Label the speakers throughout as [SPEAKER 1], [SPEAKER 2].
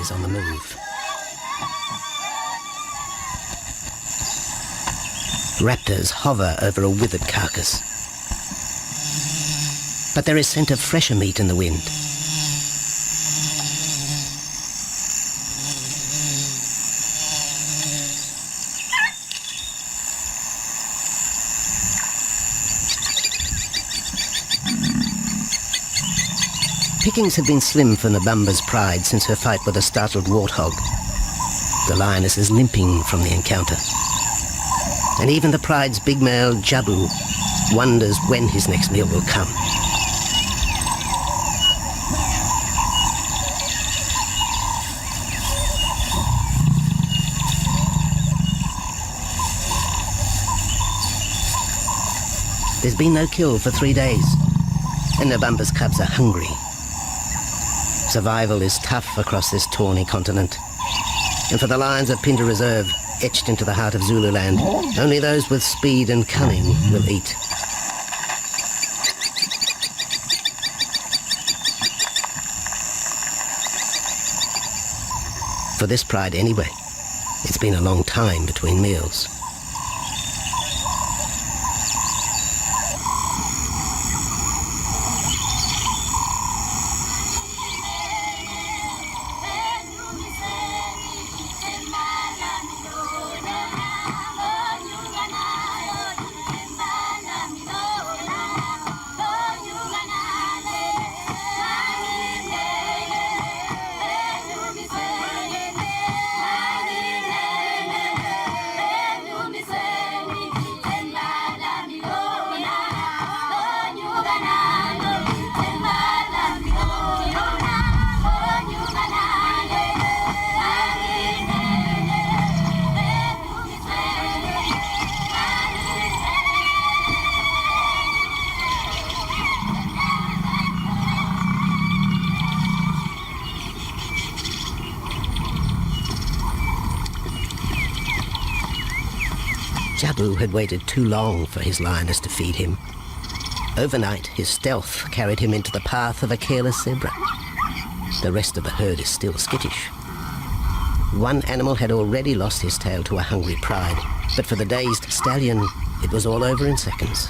[SPEAKER 1] is on the move. Raptors hover over a withered carcass. But there is scent of fresher meat in the wind. Pickings have been slim for Nabamba's pride since her fight with a startled warthog. The lioness is limping from the encounter. And even the pride's big male, Jabu, wonders when his next meal will come. There's been no kill for 3 days, and Nabamba's cubs are hungry. Survival is tough across this tawny continent. And for the lions of Pinda Reserve, etched into the heart of Zululand, only those with speed and cunning will eat. For this pride anyway, it's been a long time between meals. Jabu had waited too long for his lioness to feed him. Overnight, his stealth carried him into the path of a careless zebra. The rest of the herd is still skittish. One animal had already lost his tail to a hungry pride, but for the dazed stallion, it was all over in seconds.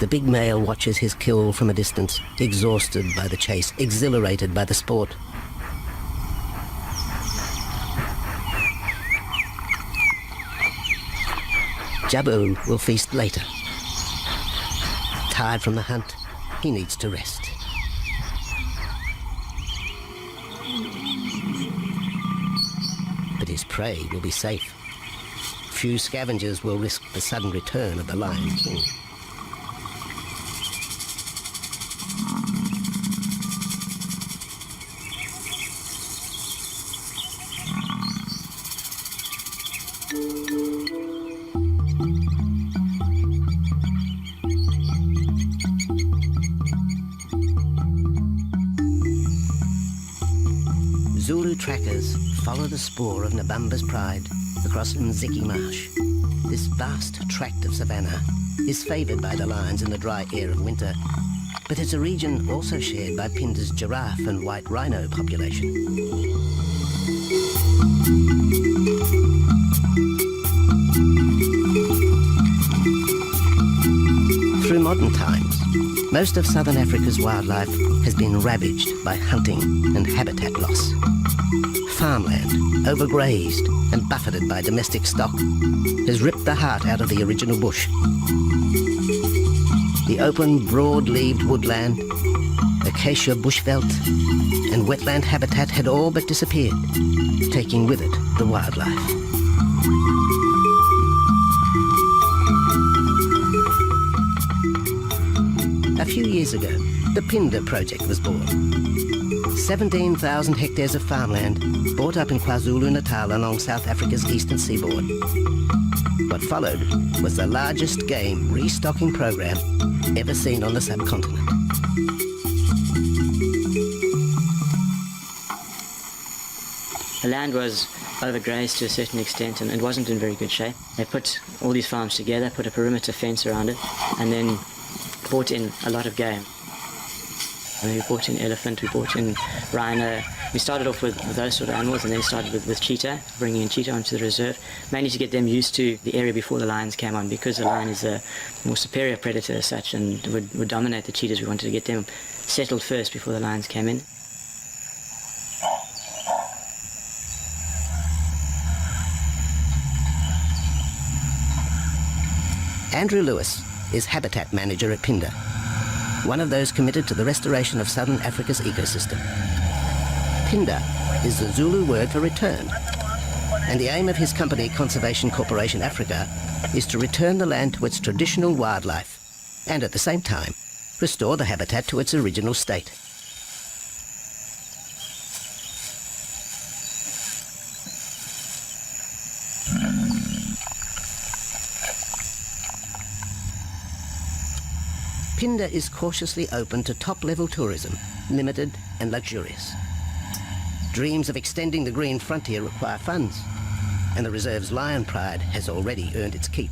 [SPEAKER 1] The big male watches his kill from a distance, exhausted by the chase, exhilarated by the sport. Jabu will feast later. Tired from the hunt, he needs to rest. But his prey will be safe. Few scavengers will risk the sudden return of the Lion King. Zulu trackers follow the spoor of Nabamba's pride across Nziki Marsh. This vast tract of savanna is favoured by the lions in the dry air of winter, but it's a region also shared by Pinda's giraffe and white rhino population. Through modern times, most of southern Africa's wildlife has been ravaged by hunting and habitat loss. Farmland, overgrazed and buffeted by domestic stock, has ripped the heart out of the original bush. The open, broad-leaved woodland, acacia bushveld, and wetland habitat had all but disappeared, taking with it the wildlife. A few years ago, the Pinda project was born. 17,000 hectares of farmland bought up in KwaZulu-Natal along South Africa's eastern seaboard. What followed was the largest game restocking program ever seen on the subcontinent.
[SPEAKER 2] The land was overgrazed to a certain extent and it wasn't in very good shape. They put all these farms together, put a perimeter fence around it, and then brought in a lot of game. We brought in elephant, we brought in rhino. We started off with those sort of animals, and then started with cheetah, bringing in cheetah onto the reserve, mainly to get them used to the area before the lions came on, because the lion is a more superior predator as such and would dominate the cheetahs. We wanted to get them settled first before the lions came in.
[SPEAKER 1] Andrew Lewis is habitat manager at Pinda, one of those committed to the restoration of southern Africa's ecosystem. Pinda is the Zulu word for return, and the aim of his company, Conservation Corporation Africa, is to return the land to its traditional wildlife and at the same time restore the habitat to its original state. Pinda is cautiously open to top-level tourism, limited and luxurious. Dreams of extending the green frontier require funds, and the reserve's lion pride has already earned its keep.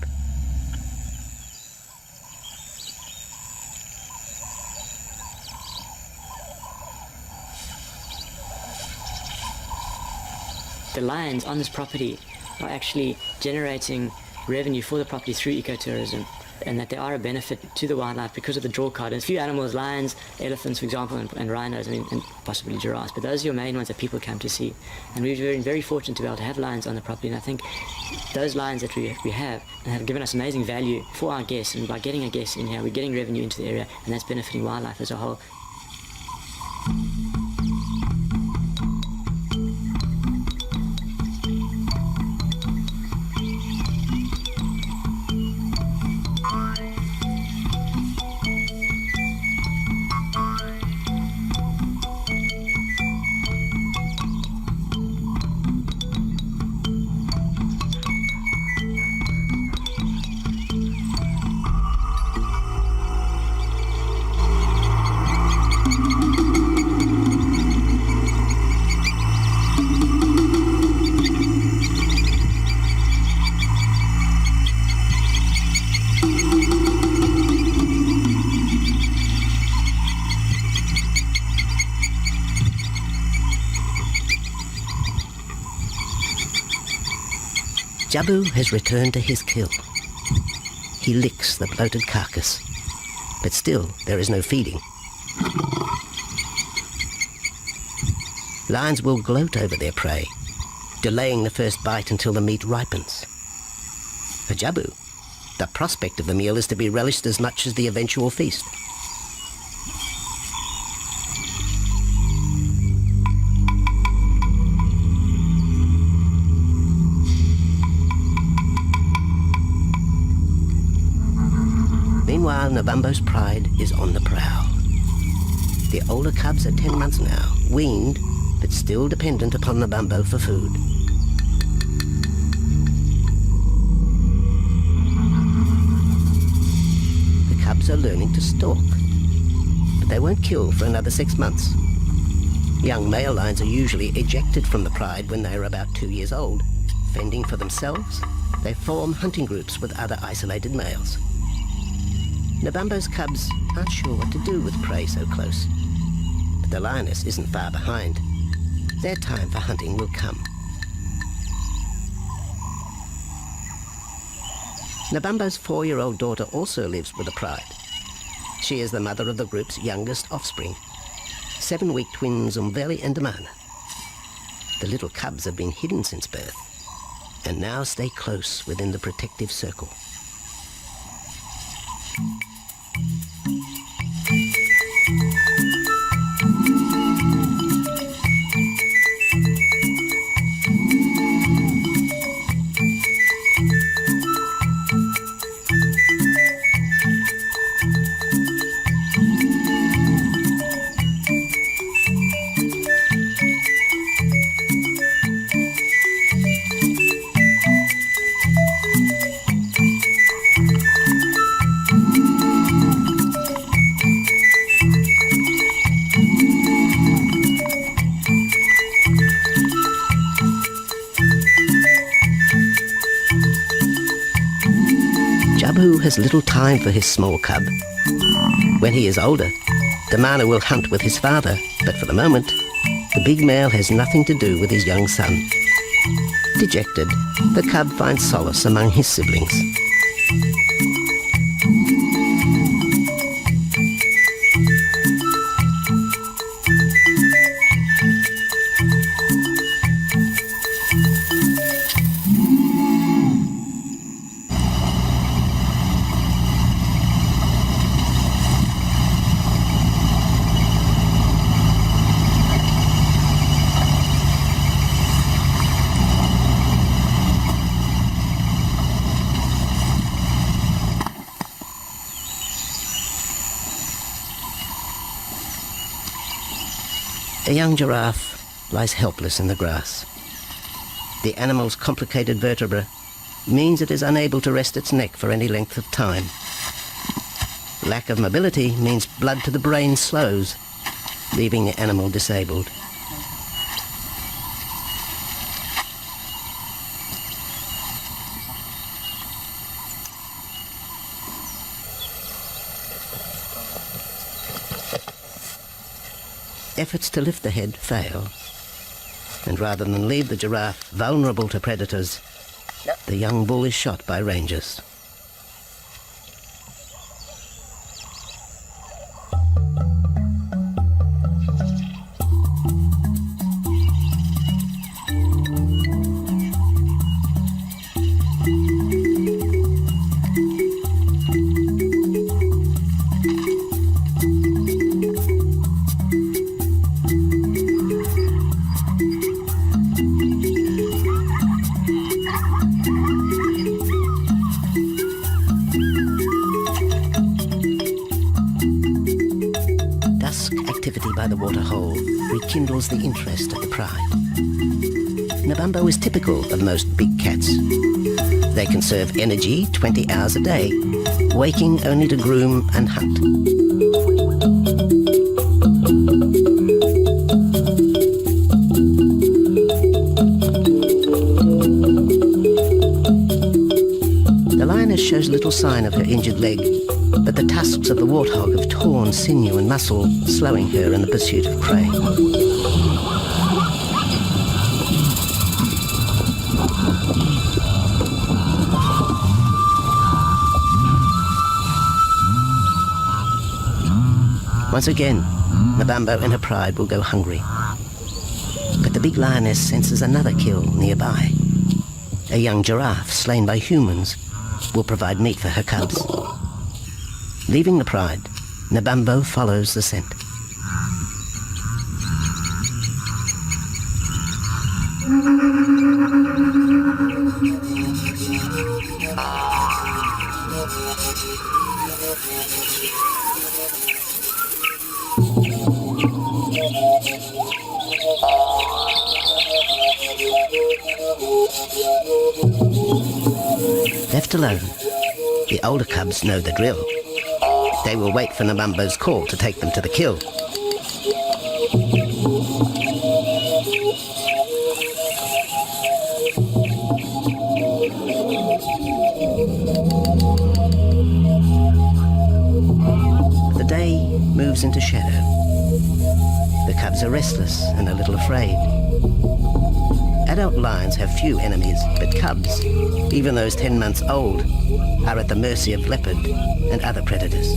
[SPEAKER 2] The lions on this property are actually generating revenue for the property through ecotourism, and that they are a benefit to the wildlife because of the draw card. And a few animals, lions, elephants, for example, and rhinos, and possibly giraffes, but those are your main ones that people come to see. And we've been very fortunate to be able to have lions on the property, and I think those lions that we have given us amazing value for our guests, and by getting our guests in here, we're getting revenue into the area, and that's benefiting wildlife as a whole.
[SPEAKER 1] Jabu has returned to his kill. He licks the bloated carcass, but still there is no feeding. Lions will gloat over their prey, delaying the first bite until the meat ripens. For Jabu, the prospect of the meal is to be relished as much as the eventual feast. Meanwhile, Nabambo's pride is on the prowl. The older cubs are 10 months now, weaned, but still dependent upon Nabambo for food. The cubs are learning to stalk, but they won't kill for another 6 months. Young male lions are usually ejected from the pride when they are about 2 years old. Fending for themselves, they form hunting groups with other isolated males. Nabambo's cubs aren't sure what to do with prey so close, but the lioness isn't far behind. Their time for hunting will come. Nabambo's 4-year-old daughter also lives with the pride. She is the mother of the group's youngest offspring, 7-week twins Umveli and Damana. The little cubs have been hidden since birth, and now stay close within the protective circle. babu has little time for his small cub. When he is older, Damana will hunt with his father, but for the moment, the big male has nothing to do with his young son. Dejected, the cub finds solace among his siblings. A young giraffe lies helpless in the grass. The animal's complicated vertebra means it is unable to rest its neck for any length of time. Lack of mobility means blood to the brain slows, leaving the animal disabled. Efforts to lift the head fail, and rather than leave the giraffe vulnerable to predators, the young bull is shot by rangers. Activity by the waterhole rekindles the interest of the pride. Nabambo is typical of most big cats. They conserve energy 20 hours a day, waking only to groom and hunt. The lioness shows little sign of her injured leg, but the tusks of the warthog have torn sinew and muscle, slowing her in the pursuit of prey. Once again, Nabambo and her pride will go hungry. But the big lioness senses another kill nearby. A young giraffe slain by humans will provide meat for her cubs. Leaving the pride, Nabambo follows the scent. Left alone, the older cubs know the drill. They will wait for Nabambo's call to take them to the kill. The day moves into shadow. The cubs are restless and a little afraid. Adult lions have few enemies, but cubs, even those 10 months old, are at the mercy of leopard and other predators.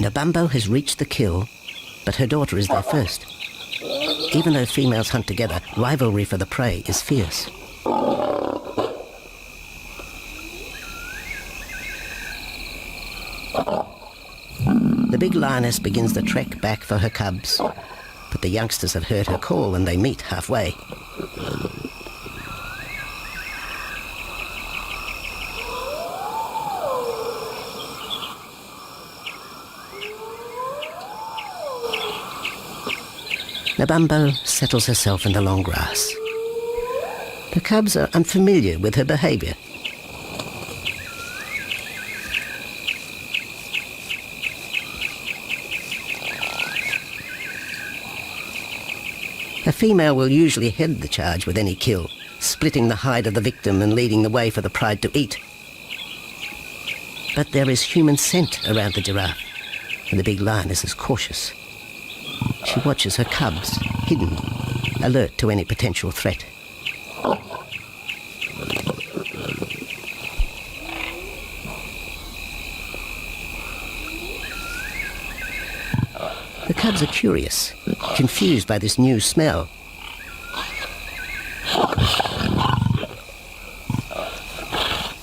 [SPEAKER 1] Nabambo has reached the kill, but her daughter is there first. Even though females hunt together, rivalry for the prey is fierce. The big lioness begins the trek back for her cubs, but the youngsters have heard her call and they meet halfway. Nabambo settles herself in the long grass. The cubs are unfamiliar with her behaviour. A female will usually head the charge with any kill, splitting the hide of the victim and leading the way for the pride to eat. But there is human scent around the giraffe, and the big lioness is cautious. She watches her cubs, hidden, alert to any potential threat. The cubs are curious, confused by this new smell.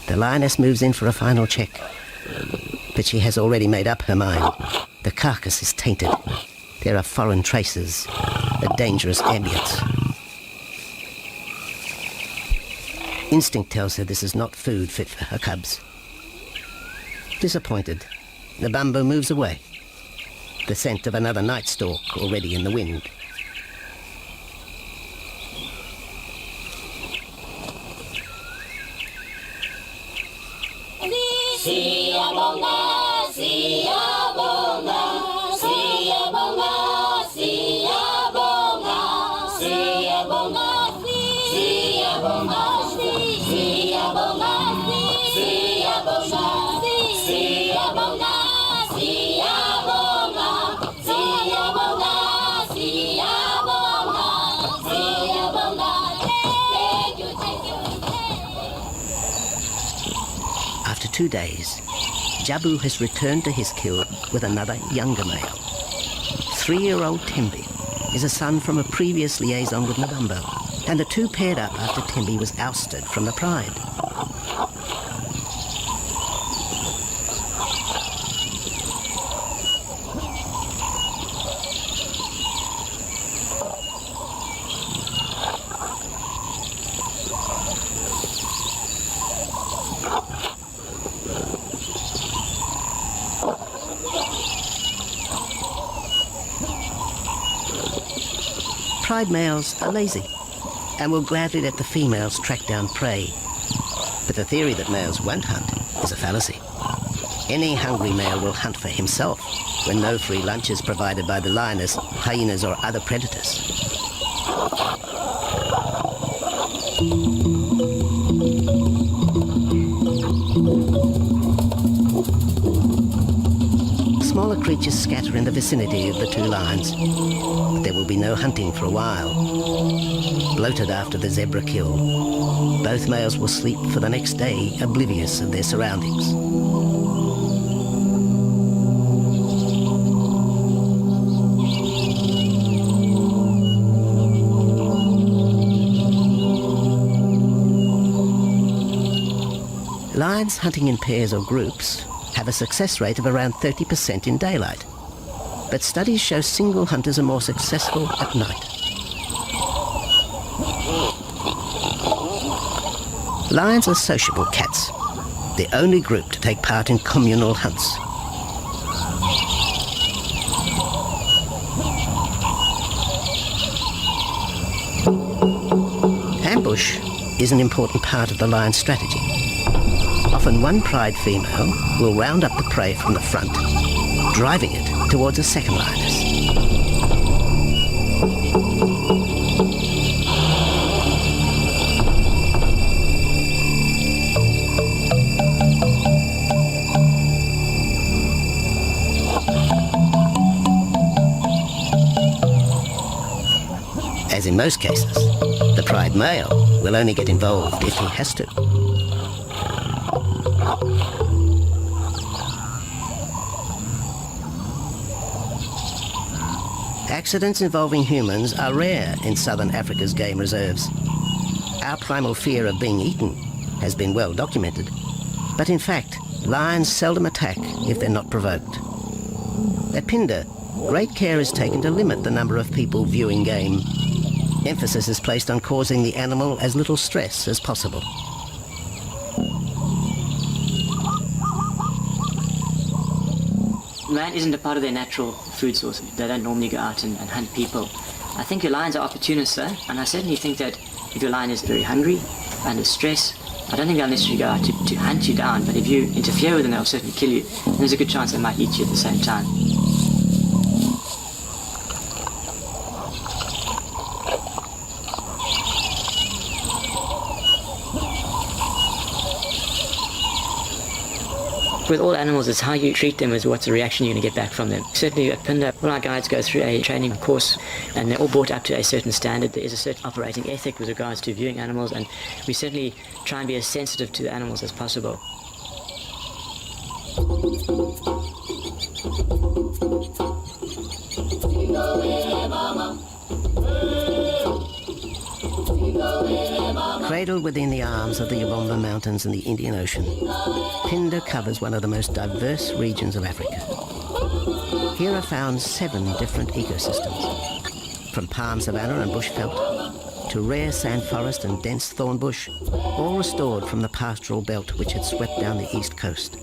[SPEAKER 1] The lioness moves in for a final check, but she has already made up her mind. The carcass is tainted. There are foreign traces, a dangerous ambience. Instinct tells her this is not food fit for her cubs. Disappointed, Nabambo moves away, the scent of another night stalk already in the wind. After 2 days, Jabu has returned to his kill with another younger male. 3-year-old Tembi is a son from a previous liaison with Nabambo, and the two paired up after Tembi was ousted from the pride. Pride males are lazy and will gladly let the females track down prey. But the theory that males won't hunt is a fallacy. Any hungry male will hunt for himself when no free lunch is provided by the lioness, hyenas or other predators. Smaller creatures scatter in the vicinity of the two lions, but there will be no hunting for a while. Bloated after the zebra kill, both males will sleep for the next day, oblivious of their surroundings. Lions hunting in pairs or groups have a success rate of around 30% in daylight, but studies show single hunters are more successful at night. Lions are sociable cats, the only group to take part in communal hunts. Ambush is an important part of the lion's strategy. Often one pride female will round up the prey from the front, driving it towards a second lioness. As in most cases, the pride male will only get involved if he has to. Accidents involving humans are rare in southern Africa's game reserves. Our primal fear of being eaten has been well documented, but in fact, lions seldom attack if they're not provoked. At Phinda, great care is taken to limit the number of people viewing game. Emphasis is placed on causing the animal as little stress as possible.
[SPEAKER 2] Man isn't a part of their natural food source. They don't normally go out and hunt people. I think your lions are opportunists though, and I certainly think that if your lion is very hungry, under stress, I don't think they'll necessarily go out to hunt you down, but if you interfere with them, they'll certainly kill you. And there's a good chance they might eat you at the same time. With all animals, it's how you treat them is what's the reaction you're going to get back from them. Certainly at Pinda, all our guides go through a training course and they're all brought up to a certain standard. There is a certain operating ethic with regards to viewing animals, and we certainly try and be as sensitive to the animals as possible.
[SPEAKER 1] Cradled within the arms of the Yabomba Mountains and the Indian Ocean, Pinda covers one of the most diverse regions of Africa. Here are found 7 different ecosystems, from palm savanna and bushveld to rare sand forest and dense thorn bush, all restored from the pastoral belt which had swept down the east coast.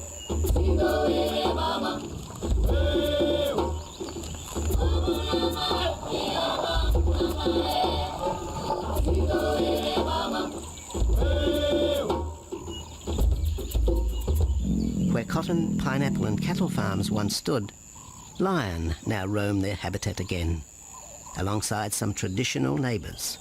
[SPEAKER 1] Where cotton, pineapple and cattle farms once stood, lion now roam their habitat again, alongside some traditional neighbours.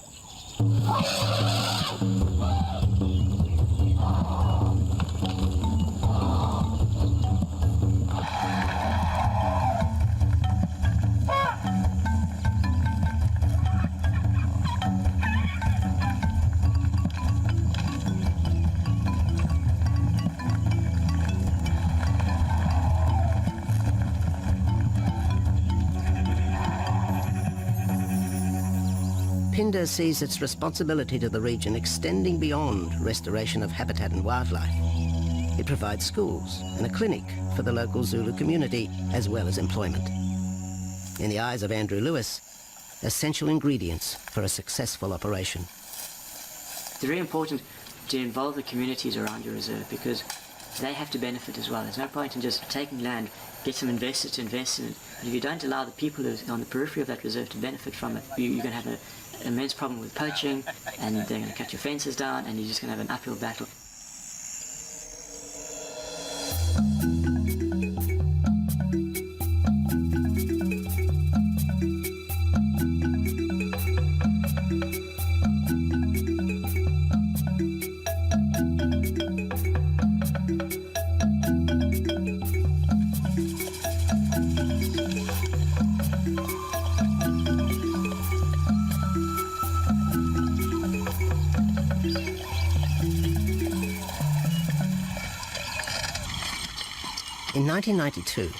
[SPEAKER 1] Pinda sees its responsibility to the region extending beyond restoration of habitat and wildlife. It provides schools and a clinic for the local Zulu community, as well as employment. In the eyes of Andrew Lewis, essential ingredients for a successful operation.
[SPEAKER 2] It's very important to involve the communities around your reserve because they have to benefit as well. There's no point in just taking land, get some investors to invest in it, but if you don't allow the people who are on the periphery of that reserve to benefit from it, you're going to have an immense problem with poaching, and they're going to cut your fences down, and you're just going to have an uphill battle.
[SPEAKER 1] In 1992,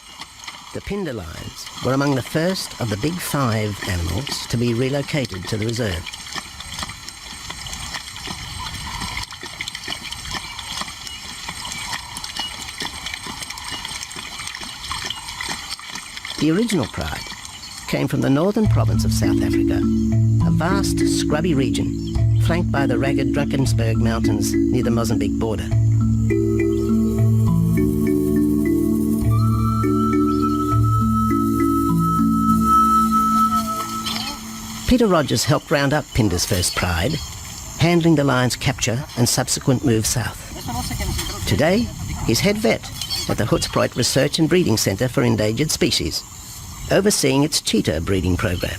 [SPEAKER 1] the Pinda lions were among the first of the big 5 animals to be relocated to the reserve. The original pride came from the northern province of South Africa, a vast scrubby region flanked by the ragged Drakensberg Mountains near the Mozambique border. Peter Rogers helped round up Pinda's first pride, handling the lion's capture and subsequent move south. Today, he's head vet at the Hoedspruit Research and Breeding Centre for Endangered Species, overseeing its cheetah breeding program.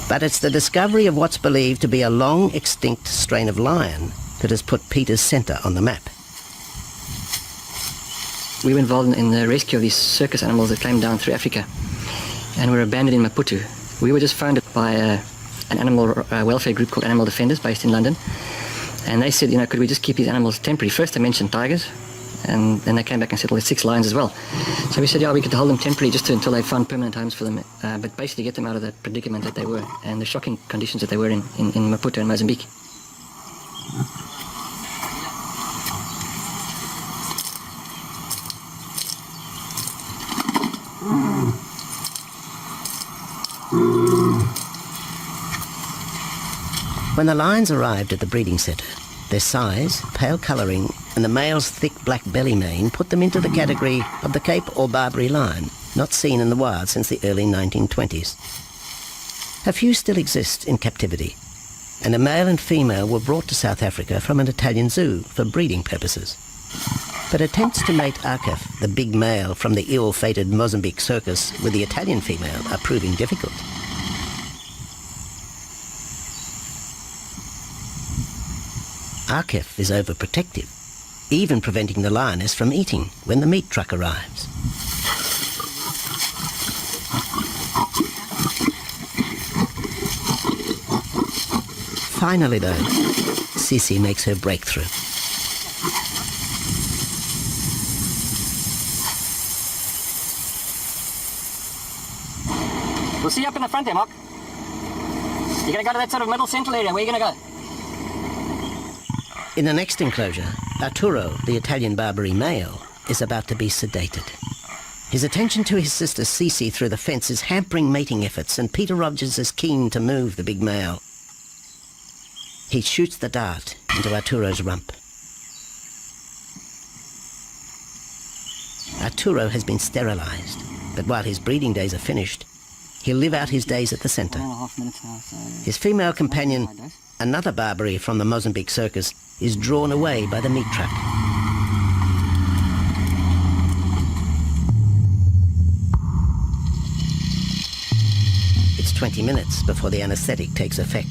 [SPEAKER 1] But it's the discovery of what's believed to be a long extinct strain of lion that has put Peter's centre on the map.
[SPEAKER 3] We were involved in the rescue of these circus animals that came down through Africa and were abandoned in Maputo. We were just founded by an animal welfare group called Animal Defenders based in London, and they said, could we just keep these animals temporary? First they mentioned tigers, and then they came back and said, well, there's 6 lions as well. So we said, yeah, we could hold them temporarily just until they found permanent homes for them, but basically get them out of the predicament that they were and the shocking conditions that they were in Maputo and Mozambique.
[SPEAKER 1] When the lions arrived at the breeding centre, Their size, pale colouring, and the male's thick black belly mane put them into the category of the Cape or Barbary lion, not seen in the wild since the early 1920s. A few still exist in captivity, and a male and female were brought to South Africa from an Italian zoo for breeding purposes. But attempts to mate Akef, the big male from the ill-fated Mozambique circus, with the Italian female are proving difficult. Akef is overprotective, even preventing the lioness from eating when the meat truck arrives. Finally, though, Sisi makes her breakthrough.
[SPEAKER 3] We'll see you up in the front there, Mark. You're going to go to that sort of middle central area. Where are you going to go?
[SPEAKER 1] In the next enclosure, Arturo, the Italian Barbary male, is about to be sedated. His attention to his sister Sisi through the fence is hampering mating efforts, and Peter Rogers is keen to move the big male. He shoots the dart into Arturo's rump. Arturo has been sterilized, but while his breeding days are finished, he'll live out his days at the centre.
[SPEAKER 3] 1.5 minutes now, so...
[SPEAKER 1] His female companion, another Barbary from the Mozambique circus, is drawn away by the meat truck. It's 20 minutes before the anaesthetic takes effect.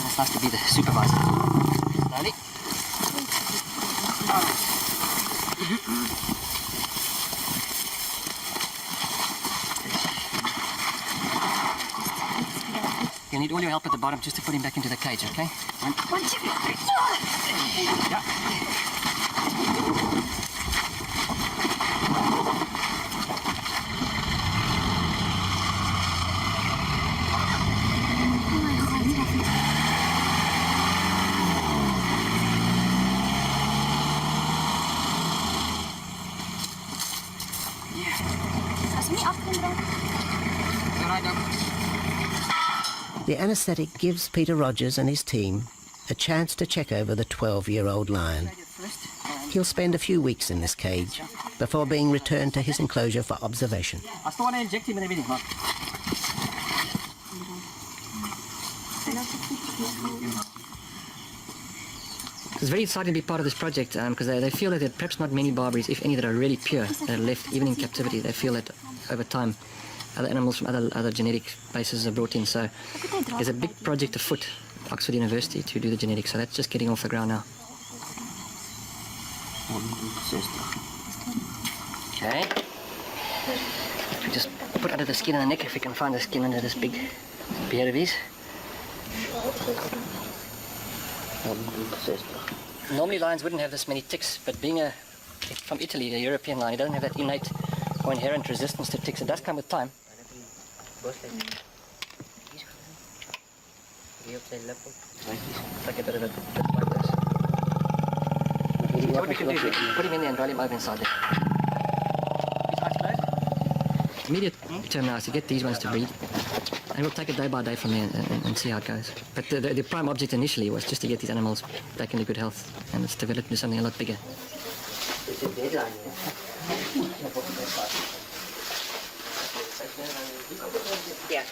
[SPEAKER 3] It's nice to be the supervisor. Slowly. You need all your help at the bottom just to put him back into the cage, okay? One, two, three. Yeah.
[SPEAKER 1] The anaesthetic gives Peter Rogers and his team a chance to check over the 12-year-old lion. He'll spend a few weeks in this cage before being returned to his enclosure for observation.
[SPEAKER 3] I still want to inject him and everything, Mark. It's very exciting to be part of this project because they feel that there are perhaps not many Barbaries, if any, that are really pure, that are left even in captivity. They feel that over time other animals from other genetic bases are brought in. So there's a big project afoot at Oxford University to do the genetics. So that's just getting off the ground now. Okay. We just put under the skin on the neck if we can find the skin under this big beard of his. Normally lions wouldn't have this many ticks, but being from Italy, a European lion, he doesn't have that innate or inherent resistance to ticks. It does come with time. Like a bit of a bit like this. What we can do is put him in there and roll him over inside there. Immediate term now is to get these ones to breed. And we'll take it day by day from there and see how it goes. But the prime object initially was just to get these animals back into good health, and it's developed into something a lot bigger. Yeah.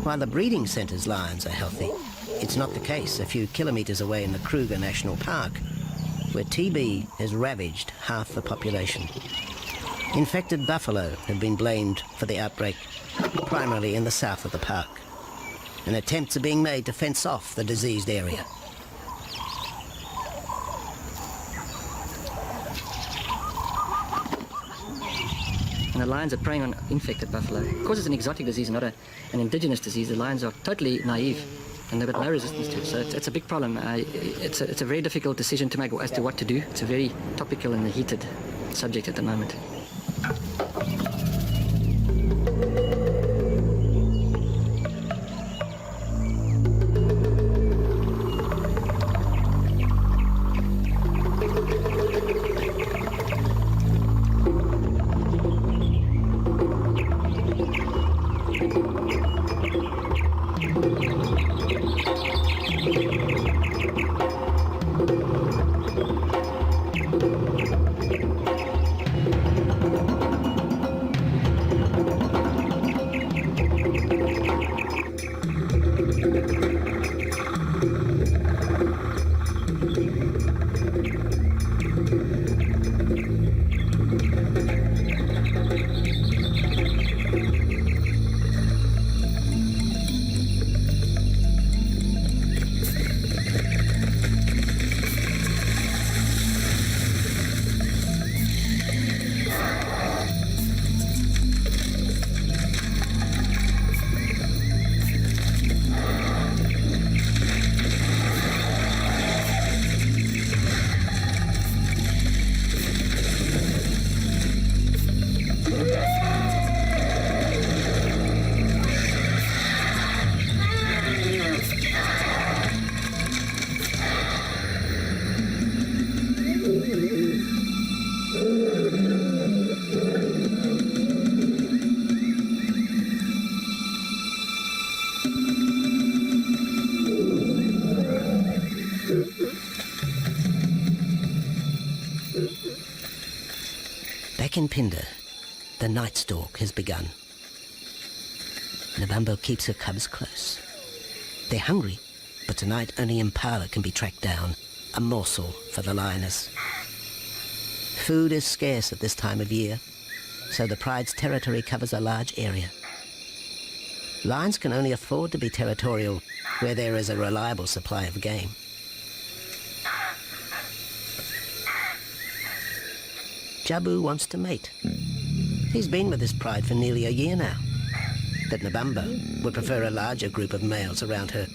[SPEAKER 1] While the breeding centre's lions are healthy, it's not the case a few kilometres away in the Kruger National Park, where TB has ravaged half the population. Infected buffalo have been blamed for the outbreak, primarily in the south of the park, and attempts are being made to fence off the diseased area.
[SPEAKER 3] and the lions are preying on infected buffalo. Because it's an exotic disease and not an indigenous disease, the lions are totally naive and they've got no resistance to it. So it's a big problem. It's a very difficult decision to make as to what to do. It's a very topical and heated subject at the moment.
[SPEAKER 1] Back in Phinda, the night stalk has begun. Nabambo keeps her cubs close. They're hungry, but tonight only impala can be tracked down, a morsel for the lioness. Food is scarce at this time of year, so the pride's territory covers a large area. Lions can only afford to be territorial where there is a reliable supply of game. Jabu wants to mate. He's been with his pride for nearly a year now. But Nabambo would prefer a larger group of males around her.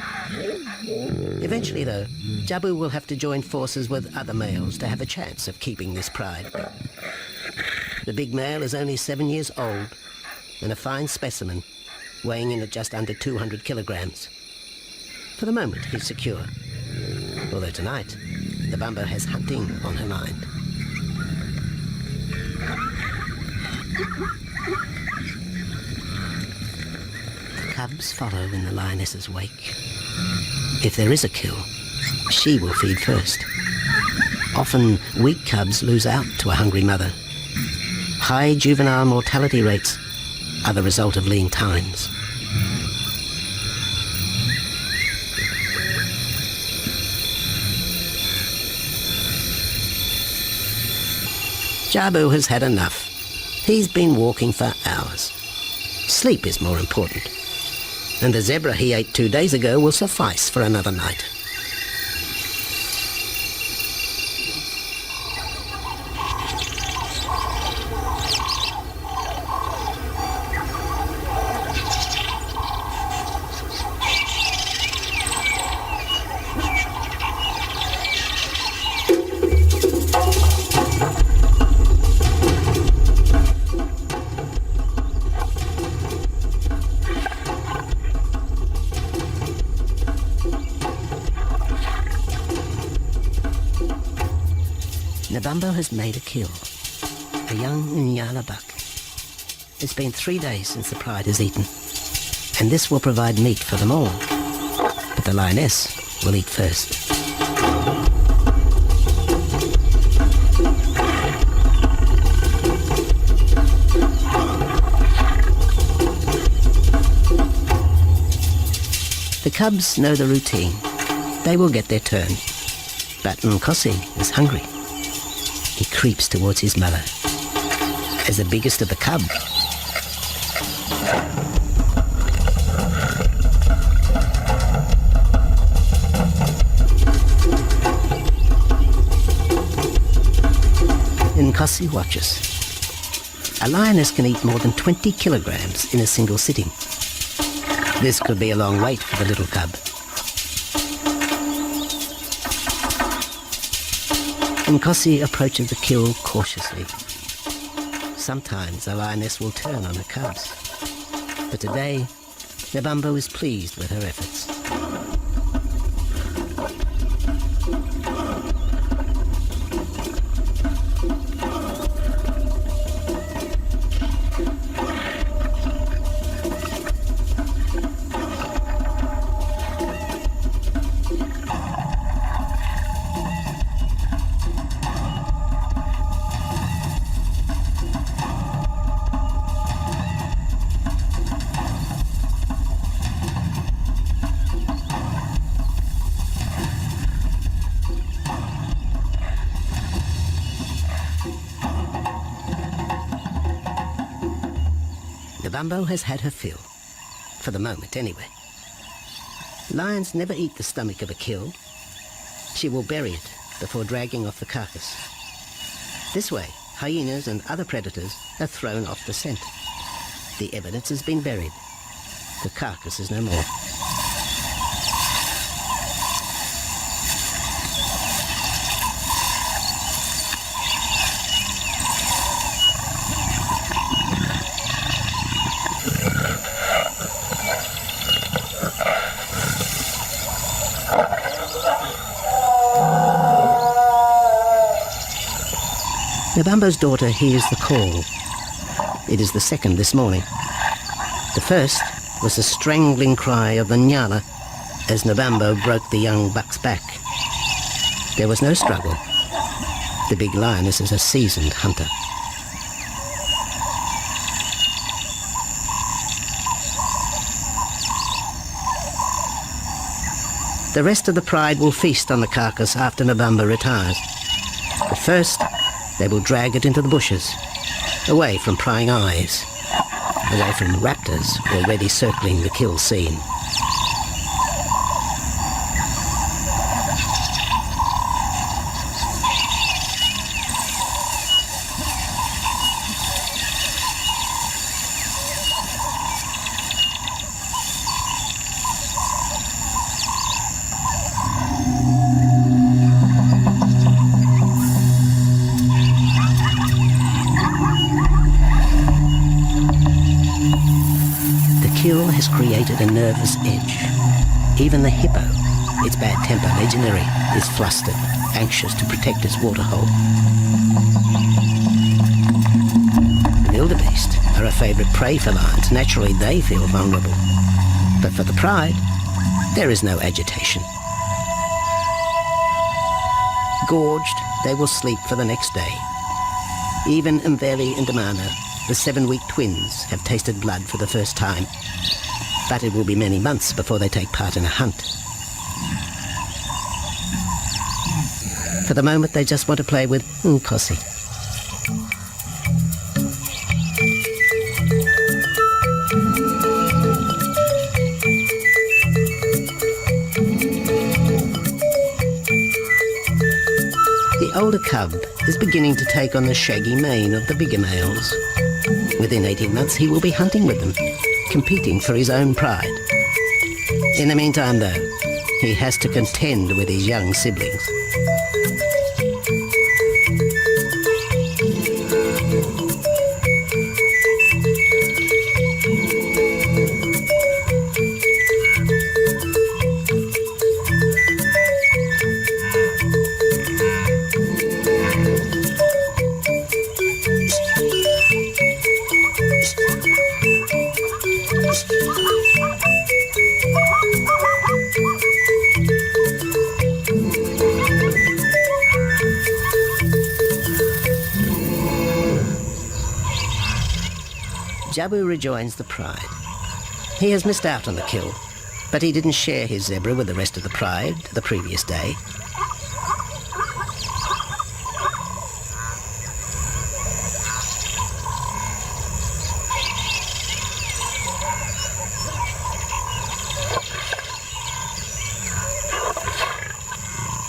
[SPEAKER 1] Eventually, though, Jabu will have to join forces with other males to have a chance of keeping this pride. The big male is only 7 years old and a fine specimen, weighing in at just under 200 kilograms. For the moment, he's secure. Although tonight, Nabambo has hunting on her mind. The cubs follow in the lioness's wake. If there is a kill, she will feed first. Often, weak cubs lose out to a hungry mother. High juvenile mortality rates are the result of lean times. Jabu has had enough. He's been walking for hours. Sleep is more important. And the zebra he ate 2 days ago will suffice for another night. Nabambo has made a kill, a young Nyala buck. It's been 3 days since the pride has eaten, and this will provide meat for them all. But the lioness will eat first. The cubs know the routine. They will get their turn. But Nkosi is hungry. He creeps towards his mother. As the biggest of the cub, Nkosi watches. A lioness can eat more than 20 kilograms in a single sitting. This could be a long wait for the little cub. Nkosi approaches the kill cautiously. Sometimes a lioness will turn on her cubs, but today Nabambo is pleased with her efforts. Nabambo has had her fill, for the moment anyway. Lions never eat the stomach of a kill. She will bury it before dragging off the carcass. This way, hyenas and other predators are thrown off the scent. The evidence has been buried. The carcass is no more. Nabambo's daughter hears the call. It is the second this morning. The first was the strangling cry of the Nyala as Nabambo broke the young buck's back. There was no struggle. The big lioness is a seasoned hunter. The rest of the pride will feast on the carcass after Nabambo retires. But first, they will drag it into the bushes, away from prying eyes, away from raptors already circling the kill scene. Kill has created a nervous edge. Even the hippo, its bad temper legendary, is flustered, anxious to protect its waterhole. The wildebeest are a favourite prey for lions. Naturally, they feel vulnerable. But for the pride, there is no agitation. Gorged, they will sleep for the next day. Even Mveli and Damana, the 7-week twins, have tasted blood for the first time. But it will be many months before they take part in a hunt. For the moment, they just want to play with Nkosi. The older cub is beginning to take on the shaggy mane of the bigger males. Within 18 months, he will be hunting with them, competing for his own pride. In the meantime, though, he has to contend with his young siblings. Jabu rejoins the pride. He has missed out on the kill, but he didn't share his zebra with the rest of the pride the previous day.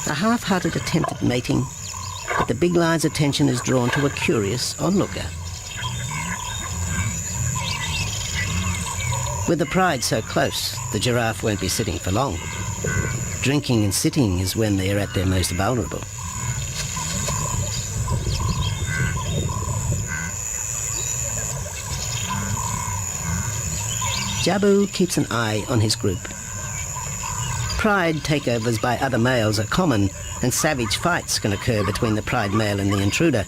[SPEAKER 1] A half-hearted attempt at mating, but the big lion's attention is drawn to a curious onlooker. With the pride so close, the giraffe won't be sitting for long. Drinking and sitting is when they're at their most vulnerable. Jabu keeps an eye on his group. Pride takeovers by other males are common, and savage fights can occur between the pride male and the intruder.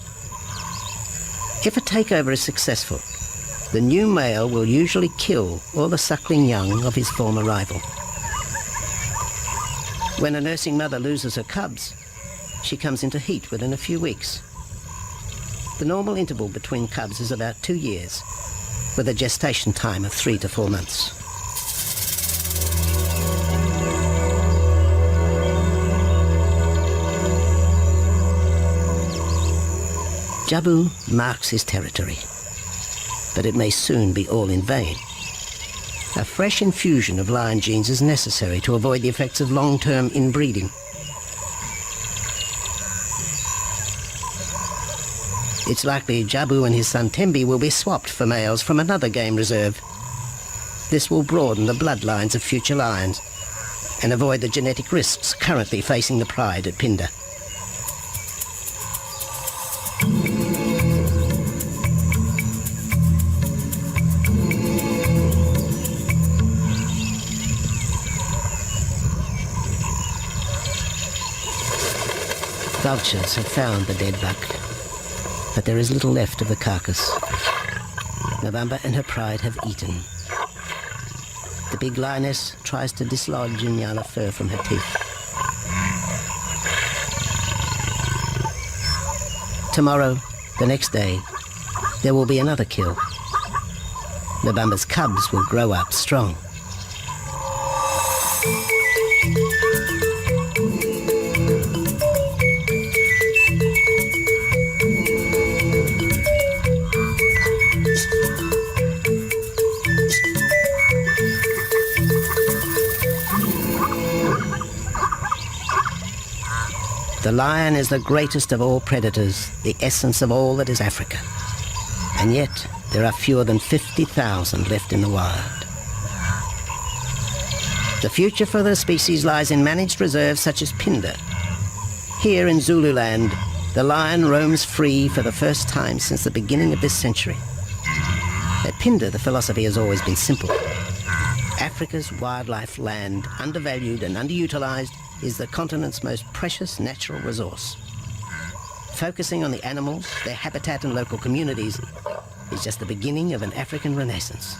[SPEAKER 1] If a takeover is successful, the new male will usually kill all the suckling young of his former rival. When a nursing mother loses her cubs, she comes into heat within a few weeks. The normal interval between cubs is about 2 years, with a gestation time of 3 to 4 months. Jabu marks his territory, but it may soon be all in vain. A fresh infusion of lion genes is necessary to avoid the effects of long-term inbreeding. It's likely Jabu and his son Tembi will be swapped for males from another game reserve. This will broaden the bloodlines of future lions and avoid the genetic risks currently facing the pride at Phinda. Vultures have found the dead buck, but there is little left of the carcass. November and her pride have eaten. The big lioness tries to dislodge Inyala fur from her teeth. Tomorrow, the next day, there will be another kill. November's cubs will grow up strong. The lion is the greatest of all predators, the essence of all that is Africa. And yet, there are fewer than 50,000 left in the wild. The future for the species lies in managed reserves such as Phinda. Here in Zululand, the lion roams free for the first time since the beginning of this century. At Phinda, the philosophy has always been simple. Africa's wildlife land, undervalued and underutilized, is the continent's most precious natural resource. Focusing on the animals, their habitat and local communities is just the beginning of an African renaissance.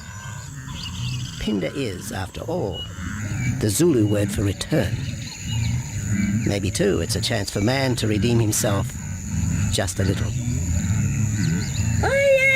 [SPEAKER 1] Phinda is, after all, the Zulu word for return. Maybe, too, it's a chance for man to redeem himself just a little.
[SPEAKER 4] Kaya,